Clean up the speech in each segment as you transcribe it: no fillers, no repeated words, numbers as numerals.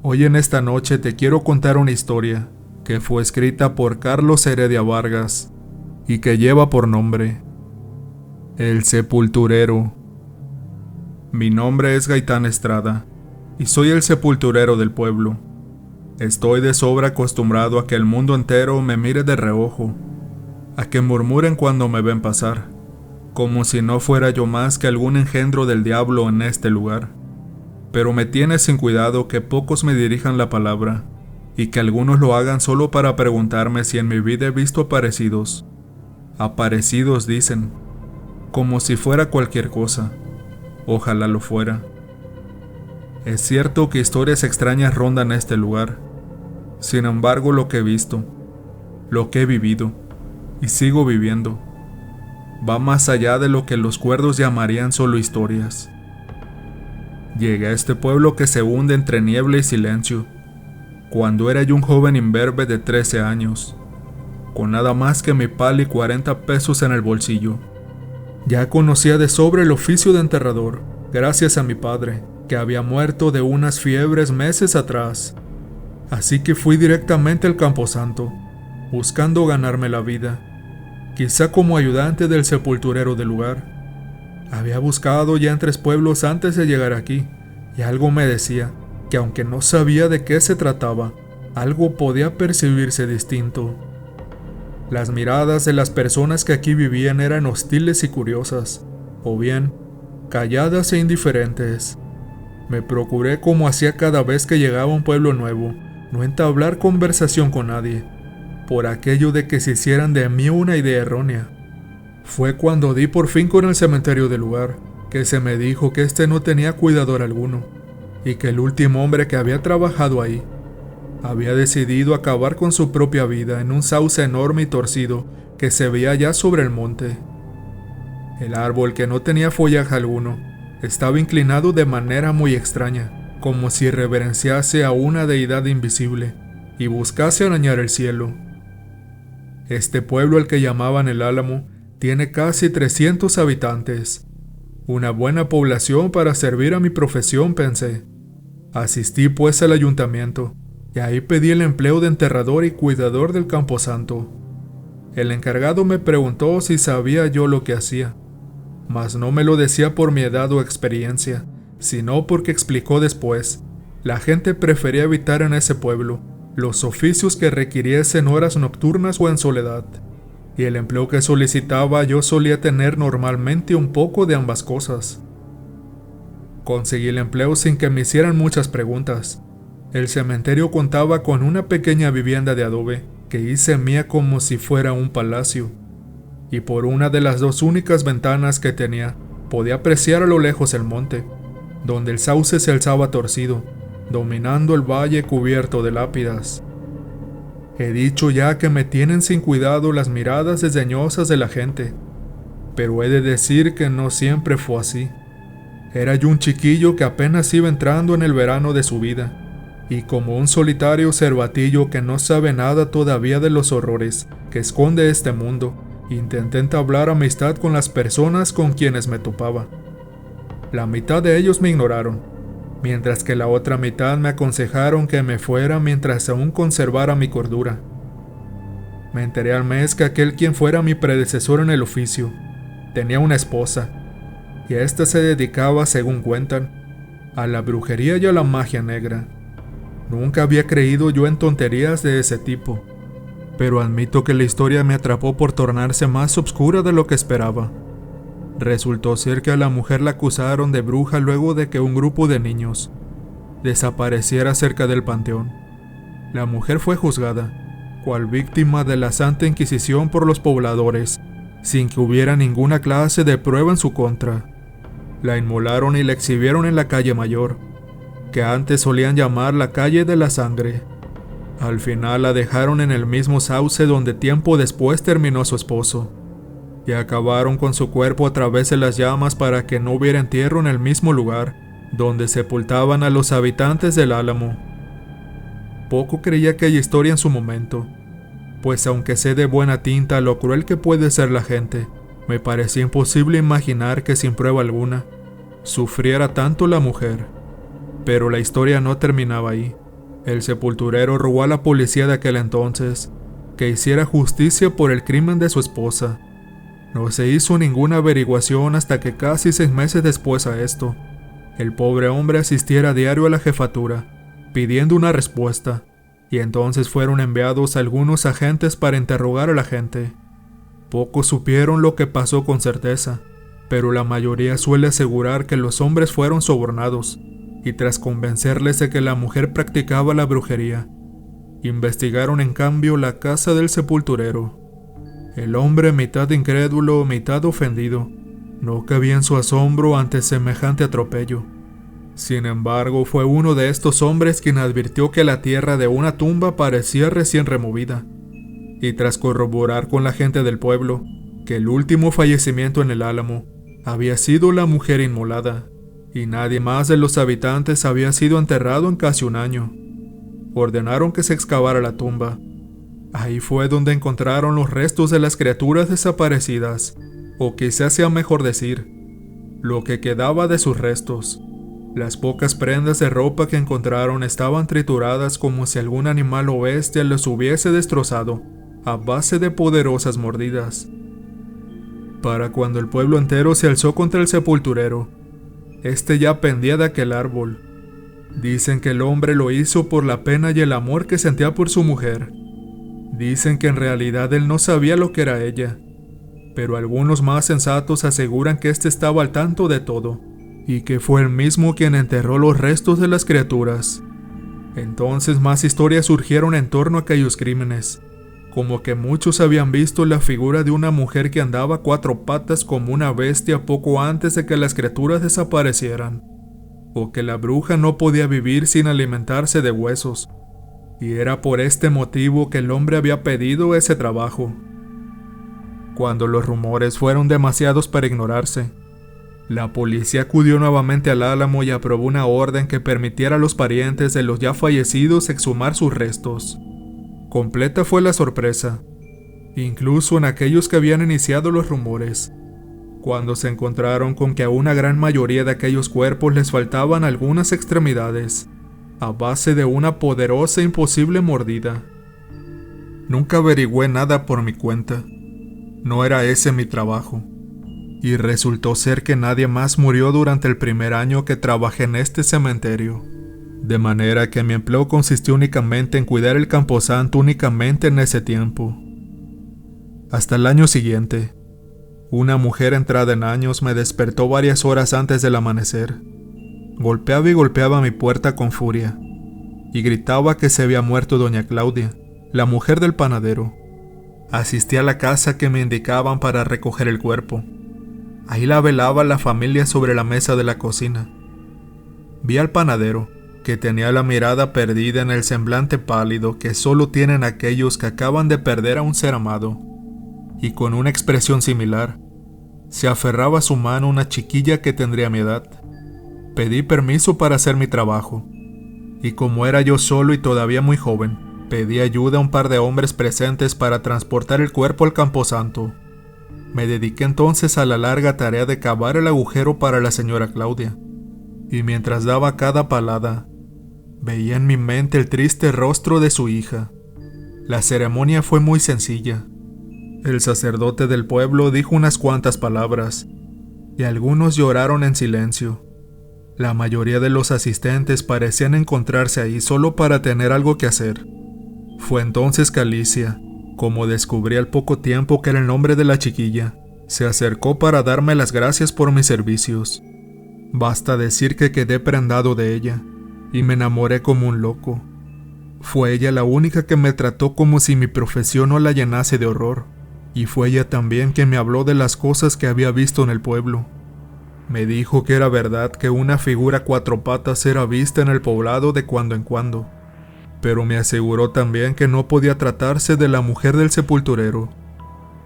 Hoy en esta noche te quiero contar una historia que fue escrita por Carlos Heredia Vargas y que lleva por nombre El Sepulturero. Mi nombre es Gaitán Estrada y soy el sepulturero del pueblo. Estoy de sobra acostumbrado a que el mundo entero me mire de reojo, a que murmuren cuando me ven pasar, como si no fuera yo más que algún engendro del diablo en este lugar. Pero me tiene sin cuidado que pocos me dirijan la palabra, y que algunos lo hagan solo para preguntarme si en mi vida he visto aparecidos. Aparecidos dicen, como si fuera cualquier cosa. Ojalá lo fuera. Es cierto que historias extrañas rondan este lugar. Sin embargo, lo que he visto, lo que he vivido, y sigo viviendo, va más allá de lo que los cuerdos llamarían solo historias. Llegué a este pueblo que se hunde entre niebla y silencio, cuando era yo un joven imberbe de 13 años, con nada más que mi pala y 40 pesos en el bolsillo. Ya conocía de sobra el oficio de enterrador, gracias a mi padre, que había muerto de unas fiebres meses atrás. Así que fui directamente al Camposanto, buscando ganarme la vida, quizá como ayudante del sepulturero del lugar. Había buscado ya en 3 pueblos antes de llegar aquí, y algo me decía que aunque no sabía de qué se trataba, algo podía percibirse distinto. Las miradas de las personas que aquí vivían eran hostiles y curiosas, o bien, calladas e indiferentes. Me procuré, como hacía cada vez que llegaba a un pueblo nuevo, no entablar conversación con nadie, por aquello de que se hicieran de mí una idea errónea. Fue cuando di por fin con el cementerio del lugar, que se me dijo que este no tenía cuidador alguno, y que el último hombre que había trabajado ahí había decidido acabar con su propia vida en un sauce enorme y torcido que se veía ya sobre el monte. El árbol, que no tenía follaje alguno, estaba inclinado de manera muy extraña, como si reverenciase a una deidad invisible y buscase arañar el cielo. Este pueblo, al que llamaban El Álamo, tiene casi 300 habitantes. Una buena población para servir a mi profesión, pensé. Asistí pues al ayuntamiento, y ahí pedí el empleo de enterrador y cuidador del Camposanto. El encargado me preguntó si sabía yo lo que hacía, mas no me lo decía por mi edad o experiencia, sino porque explicó después, la gente prefería evitar en ese pueblo los oficios que requiriesen horas nocturnas o en soledad. Y el empleo que solicitaba yo solía tener normalmente un poco de ambas cosas. Conseguí el empleo sin que me hicieran muchas preguntas. El cementerio contaba con una pequeña vivienda de adobe que hice mía como si fuera un palacio, y por una de las 2 únicas ventanas que tenía podía apreciar a lo lejos el monte, donde el sauce se alzaba torcido, dominando el valle cubierto de lápidas. He dicho ya que me tienen sin cuidado las miradas desdeñosas de la gente, pero he de decir que no siempre fue así. Era yo un chiquillo que apenas iba entrando en el verano de su vida, y como un solitario cervatillo que no sabe nada todavía de los horrores que esconde este mundo, intenté entablar amistad con las personas con quienes me topaba. La mitad de ellos me ignoraron, mientras que la otra mitad me aconsejaron que me fuera mientras aún conservara mi cordura. Me enteré al mes que aquel quien fuera mi predecesor en el oficio tenía una esposa, y ésta se dedicaba, según cuentan, a la brujería y a la magia negra. Nunca había creído yo en tonterías de ese tipo, pero admito que la historia me atrapó por tornarse más oscura de lo que esperaba. Resultó ser que a la mujer la acusaron de bruja luego de que un grupo de niños desapareciera cerca del panteón. La mujer fue juzgada, cual víctima de la Santa Inquisición por los pobladores, sin que hubiera ninguna clase de prueba en su contra. La inmolaron y la exhibieron en la calle Mayor, que antes solían llamar la calle de la Sangre. Al final la dejaron en el mismo sauce donde tiempo después terminó su esposo, y acabaron con su cuerpo a través de las llamas para que no hubiera entierro en el mismo lugar donde sepultaban a los habitantes del Álamo. Poco creía aquella historia en su momento, pues aunque sé de buena tinta lo cruel que puede ser la gente, me parecía imposible imaginar que sin prueba alguna sufriera tanto la mujer. Pero la historia no terminaba ahí. El sepulturero rogó a la policía de aquel entonces que hiciera justicia por el crimen de su esposa. No se hizo ninguna averiguación hasta que casi 6 meses después a esto, el pobre hombre asistiera a diario a la jefatura, pidiendo una respuesta, y entonces fueron enviados algunos agentes para interrogar a la gente. Pocos supieron lo que pasó con certeza, pero la mayoría suele asegurar que los hombres fueron sobornados, y tras convencerles de que la mujer practicaba la brujería, investigaron en cambio la casa del sepulturero. El hombre, mitad incrédulo, mitad ofendido, no cabía en su asombro ante semejante atropello. Sin embargo, fue uno de estos hombres quien advirtió que la tierra de una tumba parecía recién removida, y tras corroborar con la gente del pueblo que el último fallecimiento en el Álamo había sido la mujer inmolada, y nadie más de los habitantes había sido enterrado en casi un año, ordenaron que se excavara la tumba. Ahí fue donde encontraron los restos de las criaturas desaparecidas, o quizás sea mejor decir, lo que quedaba de sus restos. Las pocas prendas de ropa que encontraron estaban trituradas como si algún animal o bestia los hubiese destrozado a base de poderosas mordidas. Para cuando el pueblo entero se alzó contra el sepulturero, este ya pendía de aquel árbol. Dicen que el hombre lo hizo por la pena y el amor que sentía por su mujer. Dicen que en realidad él no sabía lo que era ella, pero algunos más sensatos aseguran que éste estaba al tanto de todo, y que fue él mismo quien enterró los restos de las criaturas. Entonces más historias surgieron en torno a aquellos crímenes, como que muchos habían visto la figura de una mujer que andaba a 4 patas como una bestia poco antes de que las criaturas desaparecieran, o que la bruja no podía vivir sin alimentarse de huesos, y era por este motivo que el hombre había pedido ese trabajo. Cuando los rumores fueron demasiados para ignorarse, la policía acudió nuevamente al Álamo y aprobó una orden que permitiera a los parientes de los ya fallecidos exhumar sus restos. Completa fue la sorpresa, incluso en aquellos que habían iniciado los rumores, cuando se encontraron con que a una gran mayoría de aquellos cuerpos les faltaban algunas extremidades, a base de una poderosa e imposible mordida. Nunca averigüé nada por mi cuenta. No era ese mi trabajo. Y resultó ser que nadie más murió durante el primer año que trabajé en este cementerio. De manera que mi empleo consistió únicamente en cuidar el camposanto únicamente en ese tiempo. Hasta el año siguiente, una mujer entrada en años me despertó varias horas antes del amanecer. Golpeaba y golpeaba mi puerta con furia, y gritaba que se había muerto doña Claudia, la mujer del panadero. Asistí a la casa que me indicaban para recoger el cuerpo. Ahí la velaba la familia sobre la mesa de la cocina. Vi al panadero, que tenía la mirada perdida en el semblante pálido que solo tienen aquellos que acaban de perder a un ser amado, y con una expresión similar, se aferraba a su mano una chiquilla que tendría mi edad. Pedí permiso para hacer mi trabajo, y como era yo solo y todavía muy joven, pedí ayuda a un par de hombres presentes para transportar el cuerpo al camposanto. Me dediqué entonces a la larga tarea de cavar el agujero para la señora Claudia, y mientras daba cada palada, veía en mi mente el triste rostro de su hija. La ceremonia fue muy sencilla. El sacerdote del pueblo dijo unas cuantas palabras, y algunos lloraron en silencio. La mayoría de los asistentes parecían encontrarse ahí solo para tener algo que hacer. Fue entonces que Alicia, como descubrí al poco tiempo que era el nombre de la chiquilla, se acercó para darme las gracias por mis servicios. Basta decir que quedé prendado de ella, y me enamoré como un loco. Fue ella la única que me trató como si mi profesión no la llenase de horror, y fue ella también quien me habló de las cosas que había visto en el pueblo. Me dijo que era verdad que una figura a 4 patas era vista en el poblado de cuando en cuando, pero me aseguró también que no podía tratarse de la mujer del sepulturero,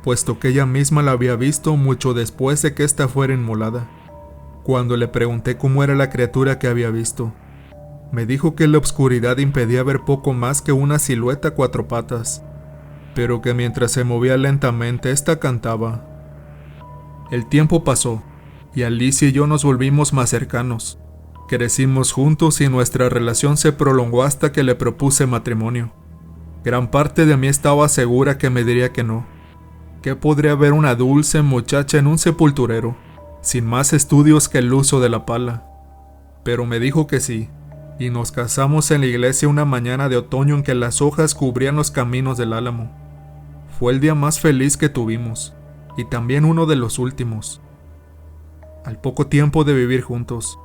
puesto que ella misma la había visto mucho después de que ésta fuera inmolada. Cuando le pregunté cómo era la criatura que había visto, me dijo que la oscuridad impedía ver poco más que una silueta a 4 patas, pero que mientras se movía lentamente ésta cantaba. El tiempo pasó, y Alicia y yo nos volvimos más cercanos, Crecimos juntos y nuestra relación se prolongó hasta que le propuse matrimonio. Gran parte de mí estaba segura que me diría que no, que podría haber una dulce muchacha en un sepulturero, sin más estudios que el uso de la pala. Pero me dijo que sí, y nos casamos en la iglesia una mañana de otoño en que las hojas cubrían los caminos del álamo. Fue el día más feliz que tuvimos, y también uno de los últimos. Al poco tiempo de vivir juntos,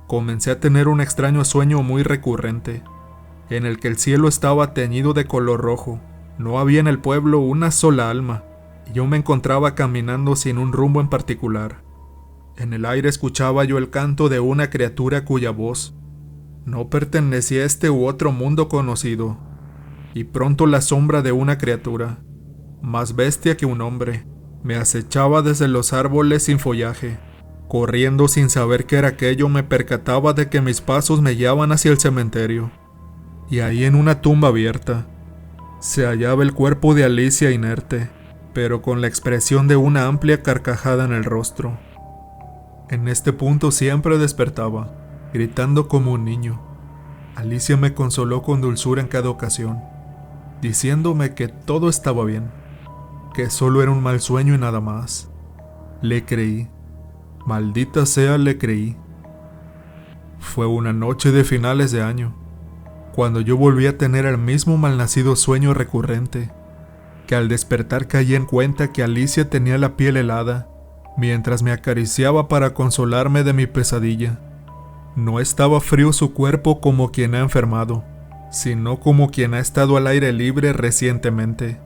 comencé a tener un extraño sueño muy recurrente, en el que el cielo estaba teñido de color rojo. No había en el pueblo una sola alma, y yo me encontraba caminando sin un rumbo en particular. En el aire escuchaba yo el canto de una criatura cuya voz no pertenecía a este u otro mundo conocido, y pronto la sombra de una criatura, más bestia que un hombre, me acechaba desde los árboles sin follaje. Corriendo sin saber qué era aquello, me percataba de que mis pasos me guiaban hacia el cementerio, y ahí en una tumba abierta se hallaba el cuerpo de Alicia inerte, pero con la expresión de una amplia carcajada en el rostro. En este punto siempre despertaba, gritando como un niño. Alicia me consoló con dulzura en cada ocasión, diciéndome que todo estaba bien, que solo era un mal sueño y nada más. Le creí. Maldita sea, le creí. Fue una noche de finales de año, cuando yo volví a tener el mismo malnacido sueño recurrente, que al despertar caí en cuenta que Alicia tenía la piel helada, mientras me acariciaba para consolarme de mi pesadilla. No estaba frío su cuerpo como quien ha enfermado, sino como quien ha estado al aire libre recientemente.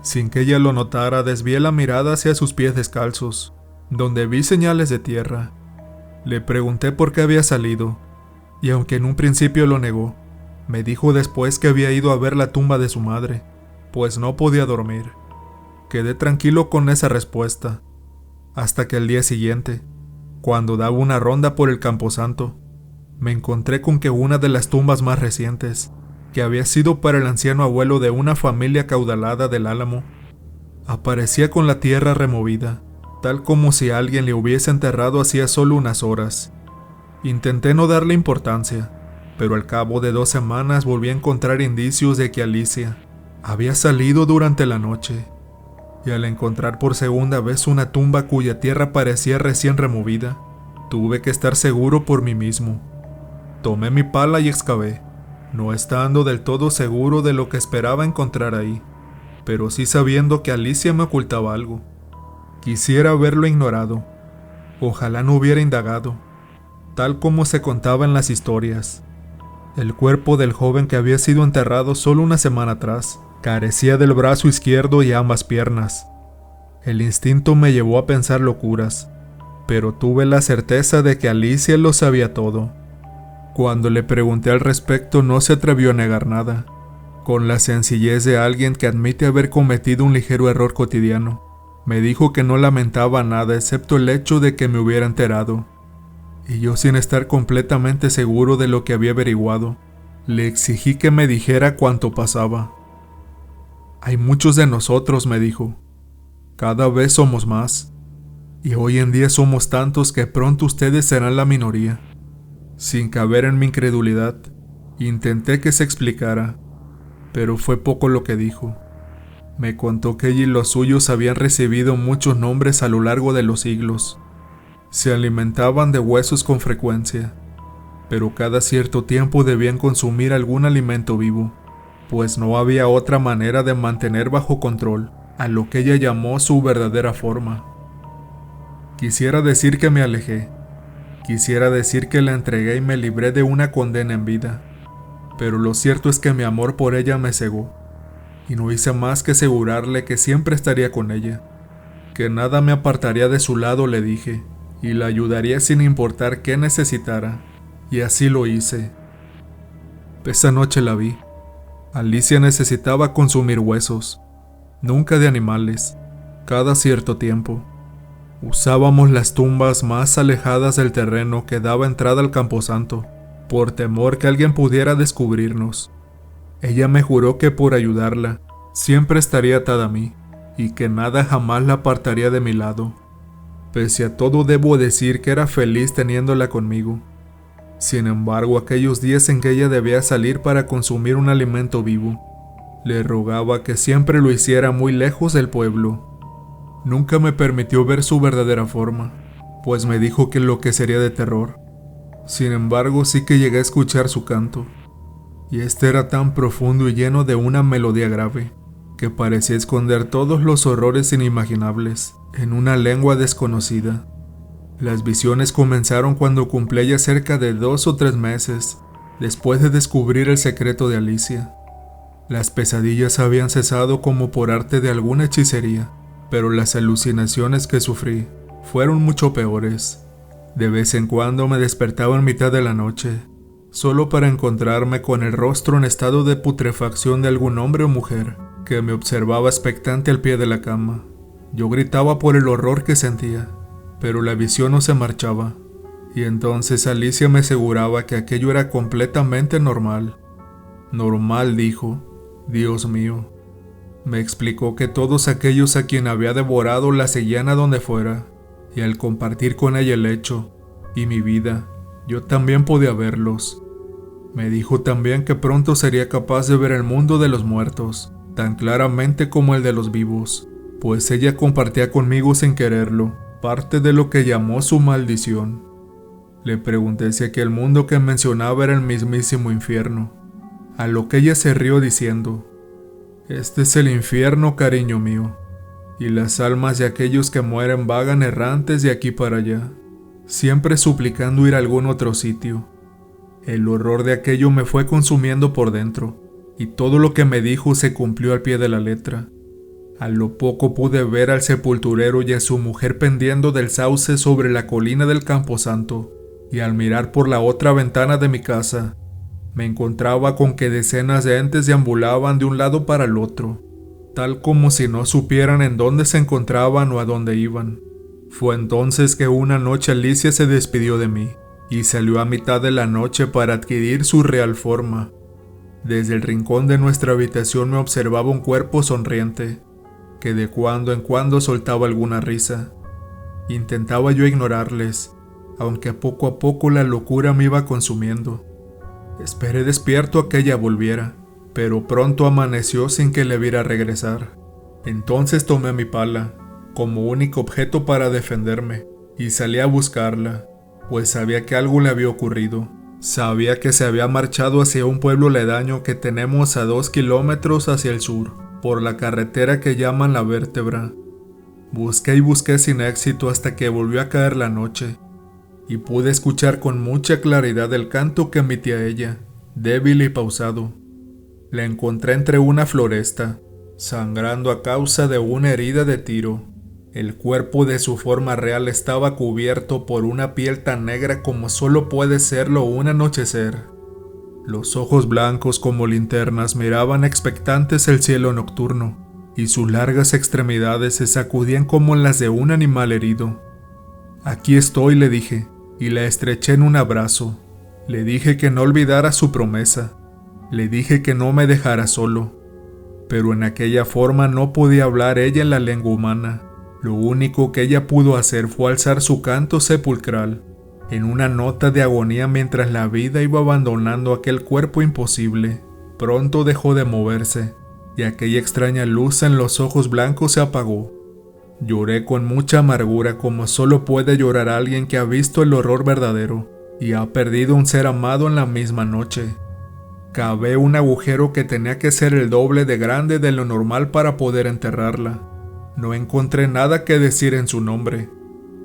Sin que ella lo notara, desvié la mirada hacia sus pies descalzos, donde vi señales de tierra. Le pregunté por qué había salido, y aunque en un principio lo negó, me dijo después que había ido a ver la tumba de su madre, pues no podía dormir. Quedé tranquilo con esa respuesta, hasta que al día siguiente, cuando daba una ronda por el camposanto, me encontré con que una de las tumbas más recientes, que había sido para el anciano abuelo de una familia acaudalada del Álamo, aparecía con la tierra removida, tal como si alguien le hubiese enterrado hacía solo unas horas. Intenté no darle importancia, pero al cabo de 2 semanas volví a encontrar indicios de que Alicia había salido durante la noche, y al encontrar por segunda vez una tumba cuya tierra parecía recién removida, tuve que estar seguro por mí mismo. Tomé mi pala y excavé, no estando del todo seguro de lo que esperaba encontrar ahí, pero sí sabiendo que Alicia me ocultaba algo. Quisiera haberlo ignorado, ojalá no hubiera indagado, tal como se contaba en las historias. El cuerpo del joven que había sido enterrado solo una semana atrás carecía del brazo izquierdo y ambas piernas. El instinto me llevó a pensar locuras, pero tuve la certeza de que Alicia lo sabía todo. Cuando le pregunté al respecto, no se atrevió a negar nada, con la sencillez de alguien que admite haber cometido un ligero error cotidiano. Me dijo que no lamentaba nada excepto el hecho de que me hubiera enterado, y yo, sin estar completamente seguro de lo que había averiguado, le exigí que me dijera cuánto pasaba. Hay muchos de nosotros, me dijo. Cada vez somos más, y hoy en día somos tantos que pronto ustedes serán la minoría. Sin caber en mi incredulidad, intenté que se explicara, pero fue poco lo que dijo. Me contó que ella y los suyos habían recibido muchos nombres a lo largo de los siglos. Se alimentaban de huesos con frecuencia, pero cada cierto tiempo debían consumir algún alimento vivo, pues no había otra manera de mantener bajo control a lo que ella llamó su verdadera forma. Quisiera decir que me alejé, quisiera decir que la entregué y me libré de una condena en vida, pero lo cierto es que mi amor por ella me cegó, y no hice más que asegurarle que siempre estaría con ella, que nada me apartaría de su lado, le dije, y la ayudaría sin importar qué necesitara, y así lo hice. Esa noche la vi. Alicia necesitaba consumir huesos, nunca de animales, cada cierto tiempo. Usábamos las tumbas más alejadas del terreno que daba entrada al camposanto, por temor que alguien pudiera descubrirnos. Ella me juró que por ayudarla, siempre estaría atada a mí, y que nada jamás la apartaría de mi lado. Pese a todo, debo decir que era feliz teniéndola conmigo. Sin embargo, aquellos días en que ella debía salir para consumir un alimento vivo, le rogaba que siempre lo hiciera muy lejos del pueblo. Nunca me permitió ver su verdadera forma, pues me dijo que lo que sería de terror. Sin embargo, sí que llegué a escuchar su canto, y este era tan profundo y lleno de una melodía grave, que parecía esconder todos los horrores inimaginables en una lengua desconocida. Las visiones comenzaron cuando cumplía ya cerca de 2 o 3 meses, después de descubrir el secreto de Alicia. Las pesadillas habían cesado como por arte de alguna hechicería, pero las alucinaciones que sufrí fueron mucho peores. De vez en cuando me despertaba en mitad de la noche, solo para encontrarme con el rostro en estado de putrefacción de algún hombre o mujer que me observaba expectante al pie de la cama. Yo gritaba por el horror que sentía, pero la visión no se marchaba, y entonces Alicia me aseguraba que aquello era completamente normal. Normal, dijo. Dios mío. Me explicó que todos aquellos a quien había devorado la seguían a donde fuera, y al compartir con ella el lecho y mi vida, yo también podía verlos. Me dijo también que pronto sería capaz de ver el mundo de los muertos, tan claramente como el de los vivos, pues ella compartía conmigo sin quererlo parte de lo que llamó su maldición. Le pregunté si aquel mundo que mencionaba era el mismísimo infierno, a lo que ella se rió diciendo: «Este es el infierno, cariño mío, y las almas de aquellos que mueren vagan errantes de aquí para allá, siempre suplicando ir a algún otro sitio». El horror de aquello me fue consumiendo por dentro, y todo lo que me dijo se cumplió al pie de la letra. A lo poco pude ver al sepulturero y a su mujer pendiendo del sauce sobre la colina del Camposanto, y al mirar por la otra ventana de mi casa, me encontraba con que decenas de entes deambulaban de un lado para el otro, tal como si no supieran en dónde se encontraban o a dónde iban. Fue entonces que una noche Alicia se despidió de mí, y salió a mitad de la noche para adquirir su real forma. Desde el rincón de nuestra habitación me observaba un cuerpo sonriente, que de cuando en cuando soltaba alguna risa. Intentaba yo ignorarles, aunque poco a poco la locura me iba consumiendo. Esperé despierto a que ella volviera, pero pronto amaneció sin que le viera regresar. Entonces tomé mi pala, como único objeto para defenderme, y salí a buscarla, pues sabía que algo le había ocurrido. Sabía que se había marchado hacia un pueblo aledaño que tenemos a 2 kilómetros hacia el sur, por la carretera que llaman La Vértebra. Busqué y busqué sin éxito hasta que volvió a caer la noche, y pude escuchar con mucha claridad el canto que emitía ella, débil y pausado. La encontré entre una floresta, sangrando a causa de una herida de tiro. El cuerpo de su forma real estaba cubierto por una piel tan negra como solo puede serlo un anochecer. Los ojos blancos como linternas miraban expectantes el cielo nocturno, y sus largas extremidades se sacudían como las de un animal herido. «Aquí estoy», le dije, y la estreché en un abrazo. Le dije que no olvidara su promesa. Le dije que no me dejara solo. Pero en aquella forma no podía hablar ella en la lengua humana. Lo único que ella pudo hacer fue alzar su canto sepulcral, en una nota de agonía mientras la vida iba abandonando aquel cuerpo imposible. Pronto dejó de moverse, y aquella extraña luz en los ojos blancos se apagó. Lloré con mucha amargura como solo puede llorar alguien que ha visto el horror verdadero y ha perdido un ser amado en la misma noche. Cavé un agujero que tenía que ser el doble de grande de lo normal para poder enterrarla. No encontré nada que decir en su nombre,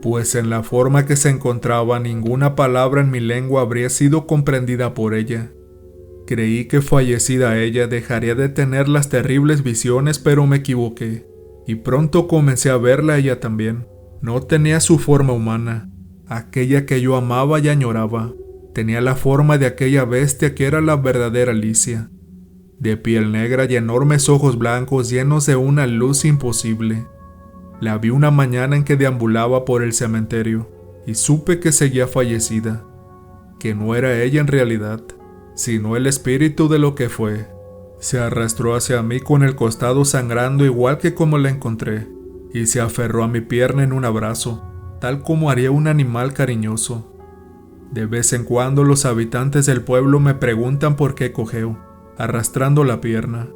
pues en la forma que se encontraba ninguna palabra en mi lengua habría sido comprendida por ella. Creí que fallecida ella dejaría de tener las terribles visiones, pero me equivoqué, y pronto comencé a verla ella también. No tenía su forma humana, aquella que yo amaba y añoraba. Tenía la forma de aquella bestia que era la verdadera Alicia, de piel negra y enormes ojos blancos llenos de una luz imposible. La vi una mañana en que deambulaba por el cementerio y supe que seguía fallecida, que no era ella en realidad, sino el espíritu de lo que fue. Se arrastró hacia mí con el costado sangrando igual que como la encontré, y se aferró a mi pierna en un abrazo, tal como haría un animal cariñoso. De vez en cuando los habitantes del pueblo me preguntan por qué cojeo, arrastrando la pierna.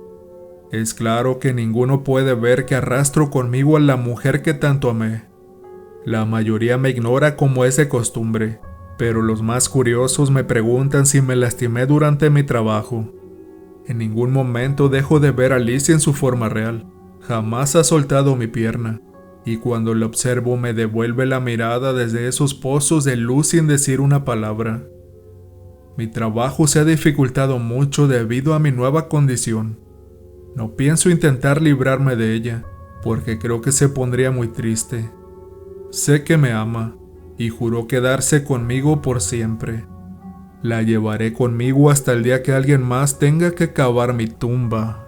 Es claro que ninguno puede ver que arrastro conmigo a la mujer que tanto amé. La mayoría me ignora como es de costumbre, pero los más curiosos me preguntan si me lastimé durante mi trabajo. En ningún momento dejo de ver a Alicia en su forma real. Jamás ha soltado mi pierna, y cuando la observo me devuelve la mirada desde esos pozos de luz sin decir una palabra. Mi trabajo se ha dificultado mucho debido a mi nueva condición. No pienso intentar librarme de ella, porque creo que se pondría muy triste. Sé que me ama, y juró quedarse conmigo por siempre. La llevaré conmigo hasta el día que alguien más tenga que cavar mi tumba.